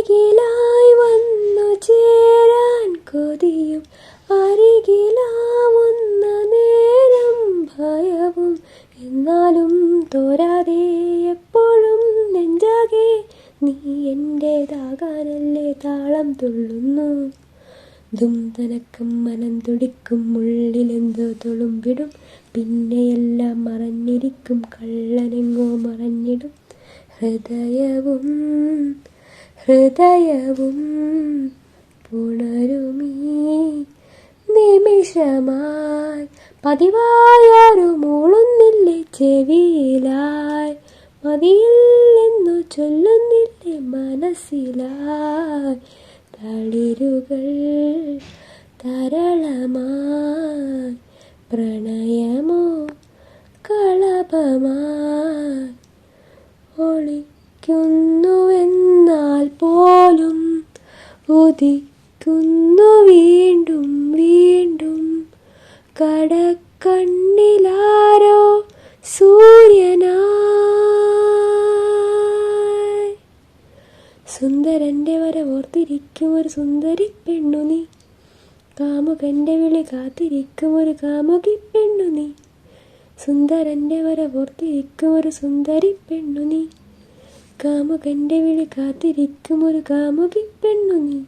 അരികിലായി വന്നു ചേരാൻ കൊതിയും അരികിലാവുന്ന നേരം ഭയവും എന്നാലും തോരാതെ എപ്പോഴും നെഞ്ചാകെ നീ എൻ്റേതാകാനല്ലേ താളം തുള്ളുന്നു. തനക്കം മനം തുടിക്കും ഉള്ളിലെന്തോ തുളുമ്പിടും. പിന്നെയെല്ലാം മറഞ്ഞിരിക്കും കള്ളനെങ്ങോ മറഞ്ഞിടും. ഹൃദയവും ഹൃദയവും പുണരുമീ നിമിഷമായി പതിവായാരു മൂളുന്നില്ലേ ചെവിയിലായി. മതിയില്ലെന്നു ചൊല്ലുന്നില്ലേ മനസ്സിലായി. തളിരുകൾ തരളമായി പ്രണയമോ കളഭമായി ഒളിക്കുന്നുവെന്നാൽ പോലും ഉദിക്കുന്നു വീണ്ടും വീണ്ടും. കടക്കണ്ണിലാരോ സൂര്യനായി. സുന്ദരൻ്റെ വരവോർത്തിരിക്കും ഒരു സുന്ദരി പെണ്ണു നീ. കാമുകൻ്റെ വിളി കാത്തിരിക്കും ഒരു കാമുകി പെണ്ണു നീ. സുന്ദരൻ്റെ വരവോർത്തിരിക്കും ഒരു സുന്ദരി പെണ്ണു നീ. കാമുകൻ്റെ വിളി കാത്തിരിക്കും ഒരു കാമുകി പെണ്ണു നീ.